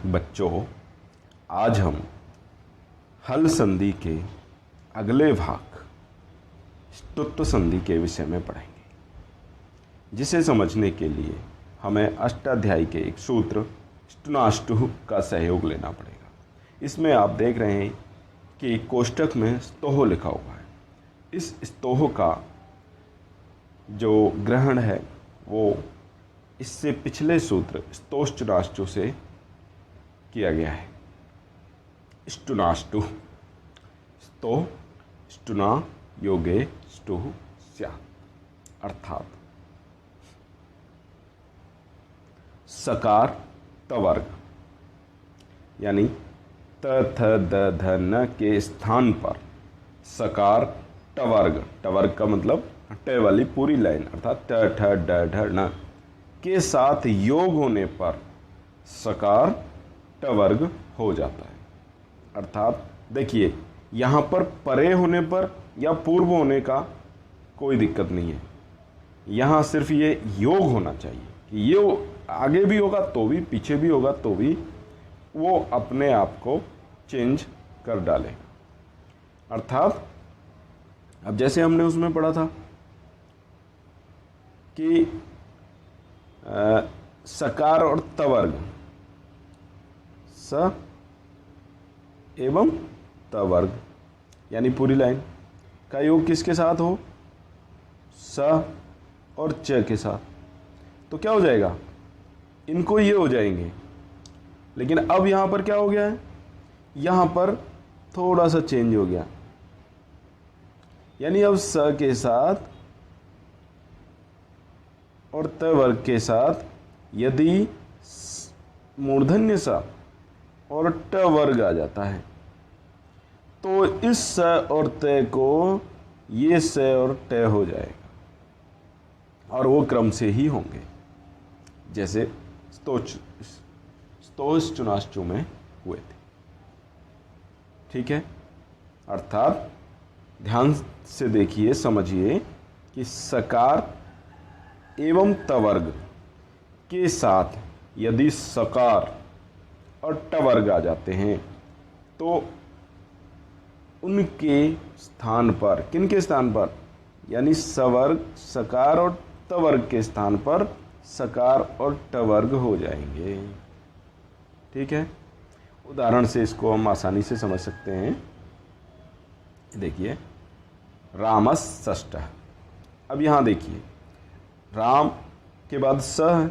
बच्चों, आज हम हल संधि के अगले भाग स्तुत्व संधि के विषय में पढ़ेंगे, जिसे समझने के लिए हमें अष्टाध्यायी के एक सूत्र ष्टुनाष्टुः का सहयोग लेना पड़ेगा। इसमें आप देख रहे हैं कि कोष्ठक में स्तोह लिखा हुआ है। इस स्तोह का जो ग्रहण है वो इससे पिछले सूत्र स्तोश्चनाष्टु से किया गया है। ष्टुनाष्टुः, स्तो ष्टुना योगे ष्टुः स्यात्, अर्थात सकार तवर्ग यानी त थ द ध न के स्थान पर सकार टवर्ग, टवर्ग का मतलब ट वाली पूरी लाइन अर्थात ट ठ ड ढ न के साथ योग होने पर सकार टवर्ग हो जाता है। अर्थात देखिए, यहाँ पर परे होने पर या पूर्व होने का कोई दिक्कत नहीं है। यहाँ सिर्फ ये योग होना चाहिए कि ये आगे भी होगा तो भी, पीछे भी होगा तो भी वो अपने आप को चेंज कर डालेगा। अर्थात अब जैसे हमने उसमें पढ़ा था कि सकार और तवर्ग, स एवं तवर्ग यानी पूरी लाइन का योग किसके साथ हो? स और च के साथ, तो क्या हो जाएगा? इनको ये हो जाएंगे। लेकिन अब यहाँ पर क्या हो गया है? यहाँ पर थोड़ा सा चेंज हो गया, यानी अब स के साथ और त वर्ग के साथ यदि मूर्धन्य स और ट वर्ग आ जाता है तो इस स और त को ये स और ट हो जाएगा और वो क्रम से ही होंगे, जैसे स्तोश्चनाष्टु में हुए थे। ठीक है, अर्थात ध्यान से देखिए, समझिए कि सकार एवं तवर्ग के साथ यदि सकार और टवर्ग आ जाते हैं तो उनके स्थान पर, किनके स्थान पर, यानी सवर्ग, सकार और तवर्ग के स्थान पर सकार और टवर्ग हो जाएंगे। ठीक है, उदाहरण से इसको हम आसानी से समझ सकते हैं। देखिए, रामस्षष्ठः। अब यहाँ देखिए, राम के बाद स है,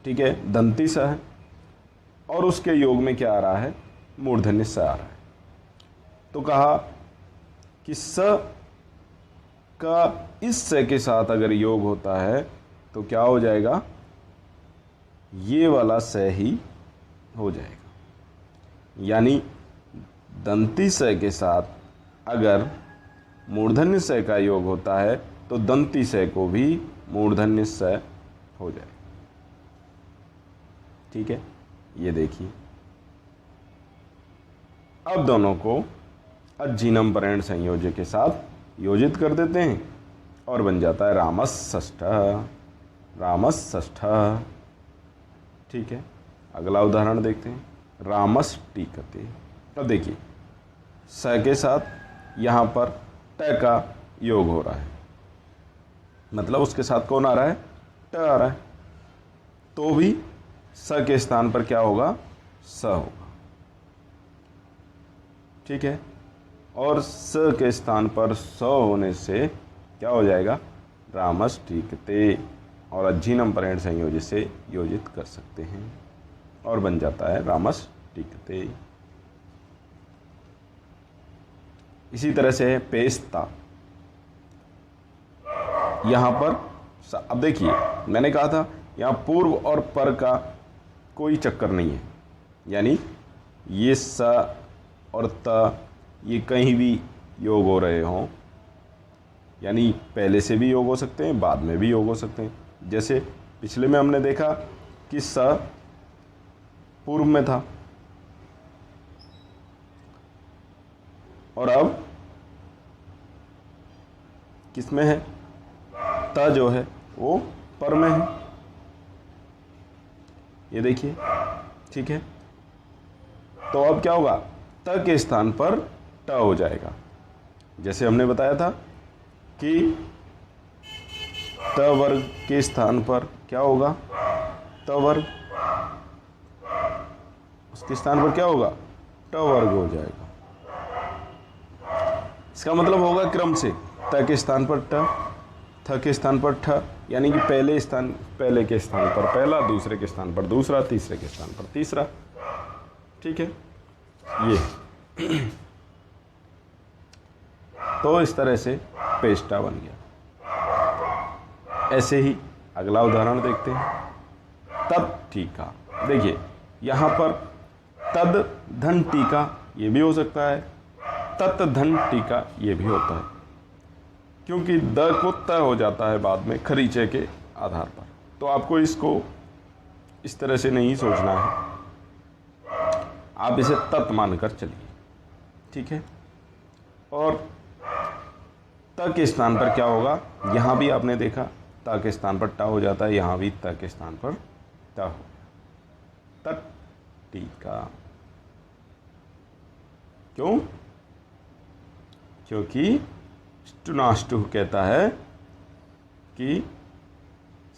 ठीक है, दंती स है और उसके योग में क्या आ रहा है? मूर्धन्य स आ रहा है। तो कहा कि स का इस स के साथ अगर योग होता है तो क्या हो जाएगा? ये वाला स ही हो जाएगा। यानी दंती स के साथ अगर मूर्धन्य स का योग होता है तो दंती स को भी मूर्धन्य स हो जाएगा। ठीक है, ये देखिए, अब दोनों को अज्जीनम परेण संयोज्य के साथ योजित कर देते हैं और बन जाता है रामस्षष्ठः, रामस्षष्ठः। ठीक है, अगला उदाहरण देखते हैं, रामष्टीकते। अब देखिए, स के साथ यहाँ पर ट का योग हो रहा है, मतलब उसके साथ कौन आ रहा है? ट आ रहा है, तो भी स के स्थान पर क्या होगा? स होगा। ठीक है, और स के स्थान पर स होने से क्या हो जाएगा? रामष्टीकते, और अज्जीनम परेण संयोज्य से योजित कर सकते हैं और बन जाता है रामष्टीकते। इसी तरह से पेस्ता, यहाँ पर अब देखिए, मैंने कहा था यहाँ पूर्व और पर का कोई चक्कर नहीं है, यानी ये स और त ये कहीं भी योग हो रहे हों, यानी पहले से भी योग हो सकते हैं, बाद में भी योग हो सकते हैं। जैसे पिछले में हमने देखा कि स पूर्व में था और अब किस में है? त जो है वो पर में है। ये देखिए, ठीक है, तो अब क्या होगा, त के स्थान पर ट हो जाएगा। जैसे हमने बताया था कि त वर्ग के स्थान पर क्या होगा, त वर्ग, उसके स्थान पर क्या होगा, ट वर्ग हो जाएगा। इसका मतलब होगा क्रम से त के स्थान पर ट, थ के स्थान पर ठ, यानी कि पहले के स्थान पर पहला, दूसरे के स्थान पर दूसरा, तीसरे के स्थान पर तीसरा। ठीक है, ये तो इस तरह से पेस्टा बन गया। ऐसे ही अगला उदाहरण देखते हैं, तद टीका। देखिए यहाँ पर तद धन टीका ये भी हो सकता है, तत् धन टीका ये भी होता है, क्योंकि द को त हो जाता है बाद में खरीचे के आधार पर। तो आपको इसको इस तरह से नहीं सोचना है, आप इसे तत् मानकर चलिए। ठीक है, और त के स्थान पर क्या होगा, यहाँ भी आपने देखा त के स्थान पर ट हो जाता है, यहाँ भी त के स्थान पर ट हो, तत् टीका। क्यों? क्योंकि स्टुनाष्टु कहता है कि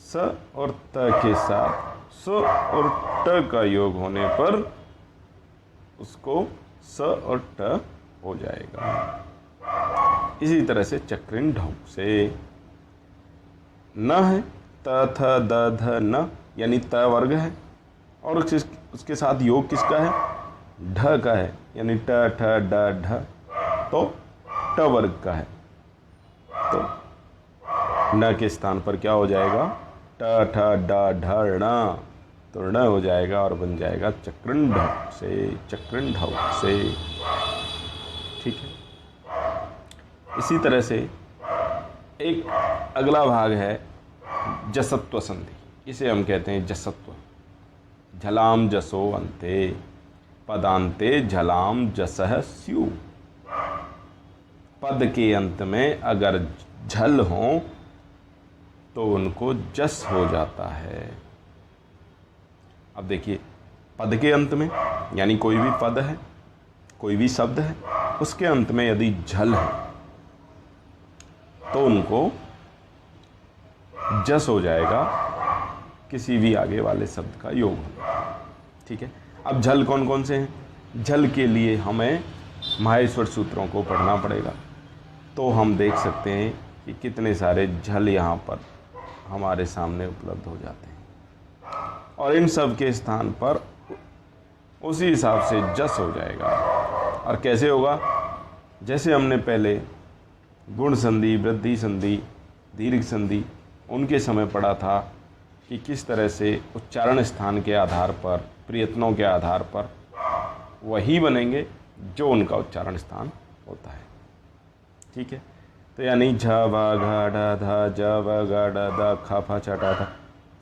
स और त के साथ स और ट का योग होने पर उसको स और ट हो जाएगा। इसी तरह से चक्रिन ढौ से न है, त थ द ध न, यानी त वर्ग है और उसके साथ योग किसका है, ढ का है, यानी ट ठ ड ढ, तो ट वर्ग का है। तो न के स्थान पर क्या हो जाएगा, ट ठ ड ढ ण, तो ण हो जाएगा और बन जाएगा चक्रिन ढौ से, चक्रिन ढौ से। ठीक है, इसी तरह से एक अगला भाग है जसत्व संधि, इसे हम कहते हैं जसत्व। झलाम जसो अंते, पदांते झलाम जसह स्यु। पद के अंत में अगर झल हो तो उनको जस हो जाता है। अब देखिए, पद के अंत में यानी कोई भी पद है, कोई भी शब्द है, उसके अंत में यदि झल है तो उनको जस हो जाएगा, किसी भी आगे वाले शब्द का योग होगा। ठीक है, अब झल कौन कौन से हैं, झल के लिए हमें माहेश्वर सूत्रों को पढ़ना पड़ेगा। तो हम देख सकते हैं कि कितने सारे झल यहाँ पर हमारे सामने उपलब्ध हो जाते हैं, और इन सब के स्थान पर उसी हिसाब से जस हो जाएगा। और कैसे होगा, जैसे हमने पहले गुण संधि, वृद्धि संधि, दीर्घ संधि उनके समय पढ़ा था कि किस तरह से उच्चारण स्थान के आधार पर, प्रयत्नों के आधार पर वही बनेंगे जो उनका उच्चारण स्थान होता है। ठीक है, तो यानी झ व घ ढ ध ज व ग ड द ख फ छ ट ठ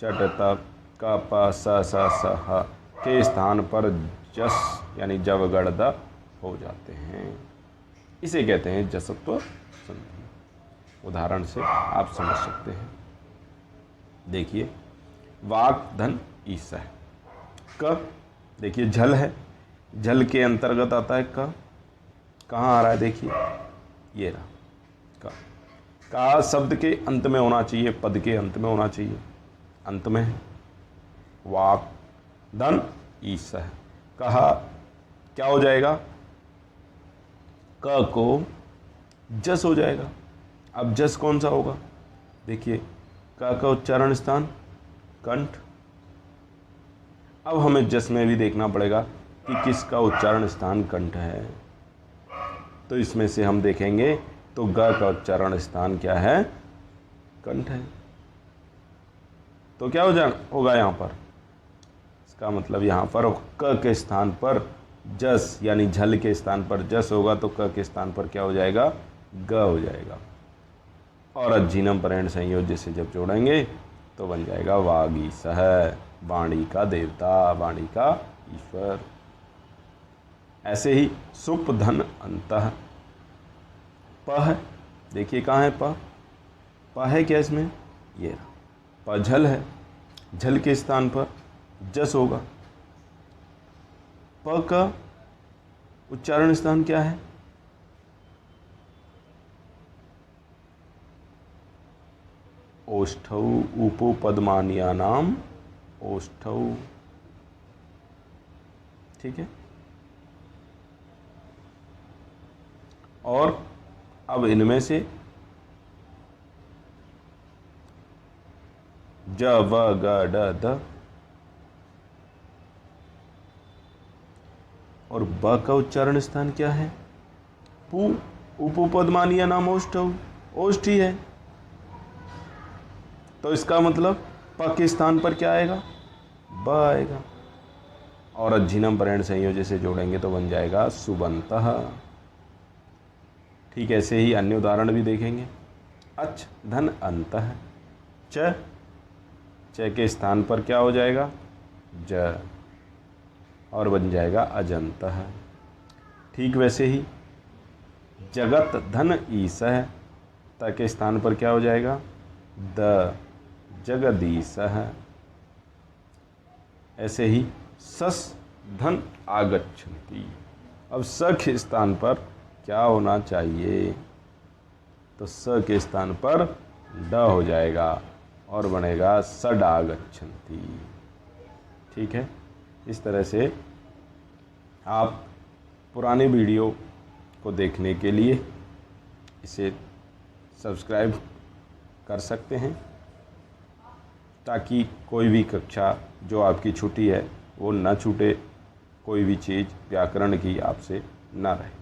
चट त क प स स स ह के स्थान पर जस यानी जव गड़ द हो जाते हैं। इसे कहते हैं जसत्व संधि। उदाहरण से आप समझ सकते हैं। देखिए, वाक धन ईस है, क देखिए झल है, झल के अंतर्गत आता है क, कहाँ आ रहा है, देखिए ये रहा क। का शब्द के अंत में होना चाहिए, पद के अंत में होना चाहिए, अंत में है। वाक धन ईस है, कहा क्या हो जाएगा, क को जस हो जाएगा। अब जस कौन सा होगा, देखिए क का उच्चारण स्थान कंठ। अब हमें जस में भी देखना पड़ेगा कि किसका उच्चारण स्थान कंठ है। तो इसमें से हम देखेंगे तो ग का उच्चारण स्थान क्या है, कंठ है। तो क्या होगा यहाँ पर, इसका मतलब यहाँ पर क के स्थान पर जस यानी झल के स्थान पर जस होगा, तो क के स्थान पर क्या हो जाएगा, ग हो जाएगा। और अज्जीनम परेण संयोज्य से जब जोड़ेंगे तो बन जाएगा वागीसह, वाणी का देवता, वाणी का ईश्वर। ऐसे ही सुप धन अंतः, प है, देखिए कहाँ है प, प है क्या इसमें, ये प झल है, झल के स्थान पर जस होगा, प का उच्चारण स्थान क्या है? ओष्ठौ उपपद्मानीयानाम ओष्ठौ। ठीक है। और अब इनमें से ज व ग ड द और ब का उच्चारण स्थान क्या है? पू। उपपद्मानीयानाम ओष्ठौ, ओष्ठ ही है। तो इसका मतलब प के स्थान पर क्या आएगा? ब आएगा। और अज्झिनम परेण संयोज्य से जोड़ेंगे तो बन जाएगा सुबंतः। ठीक ऐसे ही अन्य उदाहरण भी देखेंगे। अच धन अंतः, च, च के स्थान पर क्या हो जाएगा? ज, और बन जाएगा अजंतः। ठीक वैसे ही जगत धन ईसः, त के स्थान पर क्या हो जाएगा? द, जगदीशः। ऐसे ही सस धन आगच्छन्ति। अब स के स्थान पर क्या होना चाहिए? तो स के स्थान पर ड हो जाएगा और बनेगा सड आगच्छन्ति। ठीक है। इस तरह से आप पुराने वीडियो को देखने के लिए इसे सब्सक्राइब कर सकते हैं, ताकि कोई भी कक्षा जो आपकी छूटी है वो न छूटे, कोई भी चीज़ व्याकरण की आपसे ना रहे।